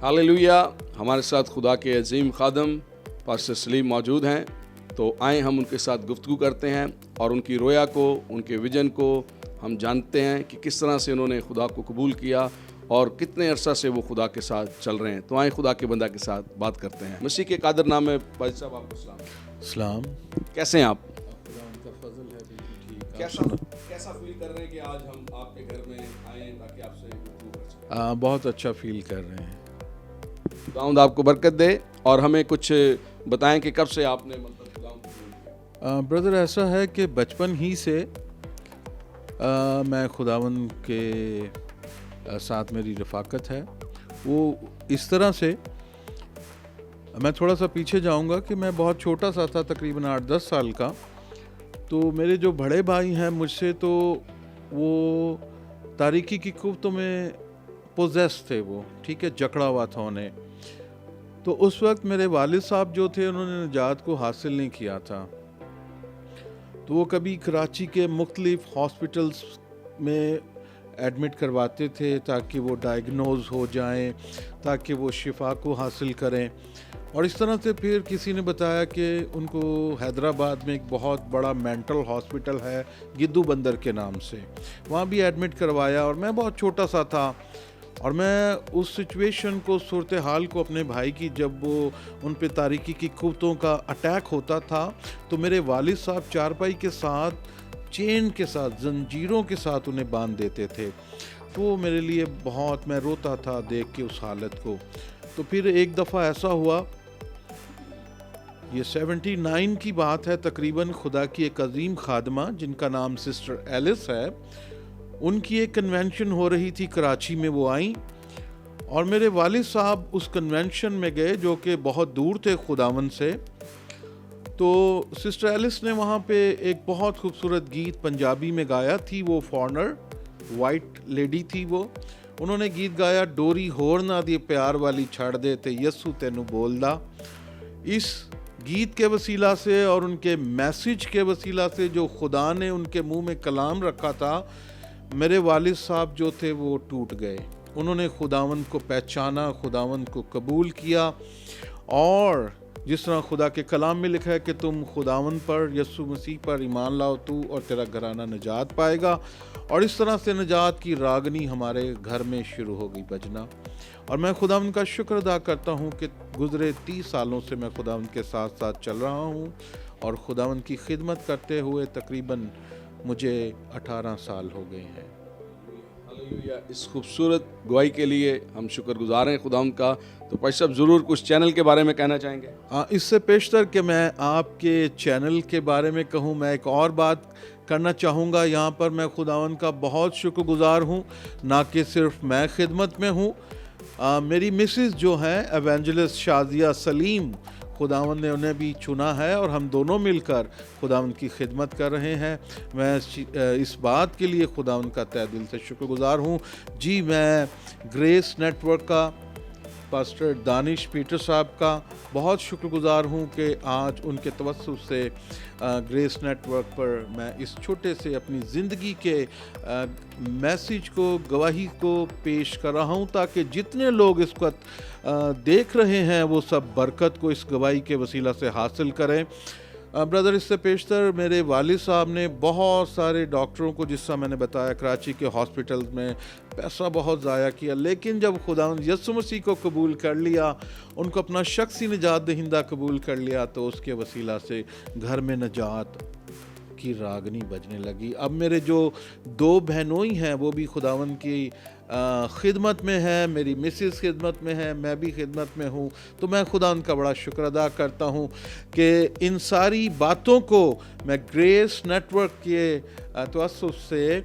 Hallelujah. हमारे साथ खुदा के अजीम खादम पास्टर सलीम मौजूद हैं, तो आए हम उनके साथ गुफ्तगू करते हैं और उनकी रोया को, उनके विजन को हम जानते हैं कि किस तरह से उन्होंने खुदा को कबूल किया और कितने अरसा से वो खुदा के साथ चल रहे हैं। तो आए खुदा के बंदा के साथ बात करते हैं। मसीह के कादर नाम में भाई साहब आपको सलाम। कैसे हैं आप? कैसा फील कर रहे हैं कि आज हम आपके घर में आए ताकि आपसे गुफ्तगू कर सकें? बहुत अच्छा फील कर रहे हैं। खुदावंद आपको बरकत दे और हमें कुछ बताएं कि कब से आपने मतलब खुदावंद को कबूल किया। ब्रदर, ऐसा है कि बचपन ही से मैं खुदावंद के साथ मेरी रफ़ाकत है। वो इस तरह से, मैं थोड़ा सा पीछे जाऊंगा कि मैं बहुत छोटा सा था, तकरीबन 8-10 साल का। तो मेरे जो बड़े भाई हैं मुझसे, तो वो तारीकी की कुव्वतों में पोजेस थे, वो ठीक है, जकड़ा हुआ था उन्हें। तो उस वक्त मेरे वालिद साहब जो थे, उन्होंने निजात को हासिल नहीं किया था। तो वो कभी कराची के मुख्तलिफ हॉस्पिटल्स में एडमिट करवाते थे ताकि वो डायग्नोज हो जाएं, ताकि वो शिफा को हासिल करें। और इस तरह से फिर किसी ने बताया कि उनको हैदराबाद में एक बहुत बड़ा मेंटल हॉस्पिटल है गिद्दू बंदर के नाम से, वहाँ भी एडमिट करवाया। और मैं बहुत छोटा सा था और मैं उस सिचुएशन को, सूरत हाल को अपने भाई की, जब वो उन पे तारीकी की कुव्वतों का अटैक होता था, तो मेरे वालिद साहब चारपाई के साथ, चेन के साथ, जंजीरों के साथ उन्हें बांध देते थे। तो मेरे लिए बहुत, मैं रोता था देख के उस हालत को। तो फिर एक दफ़ा ऐसा हुआ, ये 79 की बात है तकरीबन, खुदा की एक अजीम खादमा जिनका नाम सिस्टर एलिस है, उनकी एक कन्वेंशन हो रही थी कराची में। वो आई और मेरे वालिद साहब उस कन्वेंशन में गए जो कि बहुत दूर थे खुदावन से। तो सिस्टर एलिस ने वहाँ पे एक बहुत खूबसूरत गीत पंजाबी में गाया थी। वो फॉरनर वाइट लेडी थी वो। उन्होंने गीत गाया, डोरी होर ना दी प्यार वाली छड़ दे ते यस्सू तेनू बोलदा। इस गीत के वसीला से और उनके मैसेज के वसीला से जो खुदा ने उनके मुंह में कलाम रखा था, मेरे वालिद साहब जो थे वो टूट गए। उन्होंने खुदावंद को पहचाना, खुदावंद को कबूल किया। और जिस तरह खुदा के कलाम में लिखा है कि तुम खुदावंद पर, यस्सु मसीह पर ईमान लाओ, तू और तेरा घराना निजात पाएगा। और इस तरह से निजात की रागनी हमारे घर में शुरू हो गई बजना। और मैं खुदावंद का शुक्र अदा करता हूँ कि गुज़रे 30 सालों से मैं खुदावंद के साथ साथ चल रहा हूँ और खुदावंद की खिदमत करते हुए तकरीबन मुझे 18 साल हो गए हैं। हालेलुया। इस खूबसूरत गवाही के लिए हम शुक्रगुजार हैं खुदावंद का। तो भाई साहब, ज़रूर कुछ चैनल के बारे में कहना चाहेंगे? इससे पेशतर कि मैं आपके चैनल के बारे में कहूँ, मैं एक और बात करना चाहूँगा। यहाँ पर मैं खुदावंद का बहुत शुक्रगुजार हूँ, ना कि सिर्फ मैं खिदमत में हूँ। मेरी मिसेस जो हैं एवेंजलिस्ट शाजिया सलीम, खुदावंद ने उन्हें भी चुना है और हम दोनों मिलकर खुदावंद की खिदमत कर रहे हैं। मैं इस बात के लिए खुदावंद का तहे दिल से शुक्रगुजार हूँ। जी, मैं ग्रेस नेटवर्क का, पास्टर दानिश पीटर साहब का बहुत शुक्रगुजार हूँ कि आज उनके तवस्सुस से ग्रेस नेटवर्क पर मैं इस छोटे से अपनी ज़िंदगी के मैसेज को, गवाही को पेश कर रहा हूँ, ताकि जितने लोग इस वक्त देख रहे हैं वो सब बरकत को इस गवाही के वसीला से हासिल करें। ब्रदर, इससे पेशतर मेरे वालिद साहब ने बहुत सारे डॉक्टरों को, जिससा मैंने बताया, कराची के हॉस्पिटल्स में पैसा बहुत ज़ाया किया, लेकिन जब खुदावंद यस्सु मसीह को कबूल कर लिया, उनको अपना शख्सी निजात दहिंदा कबूल कर लिया, तो उसके वसीला से घर में निजात की रागनी बजने लगी। अब मेरे जो 2 बहनोई हैं वो भी खुदावंद की खिदमत में है, मेरी मिसेस खिदमत में है, मैं भी खिदमत में हूँ। तो मैं खुदावंद का बड़ा शुक्र अदा करता हूँ कि इन सारी बातों को मैं ग्रेस नेटवर्क के तवस्सुस से,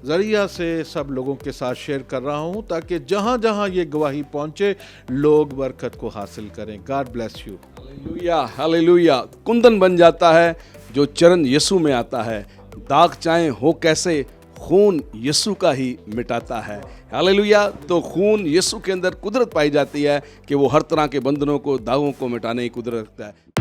ज़रिया से सब लोगों के साथ शेयर कर रहा हूँ, ताकि जहाँ जहाँ ये गवाही पहुँचे लोग बरकत को हासिल करें। God bless you. Hallelujah, hallelujah. Kundan बन जाता है जो चरण यीशु में आता है। दाग चाहे हो कैसे, खून यीशु का ही मिटाता है। हालेलुया। तो खून यीशु के अंदर कुदरत पाई जाती है कि वो हर तरह के बंधनों को, दागों को मिटाने की कुदरत रखता है।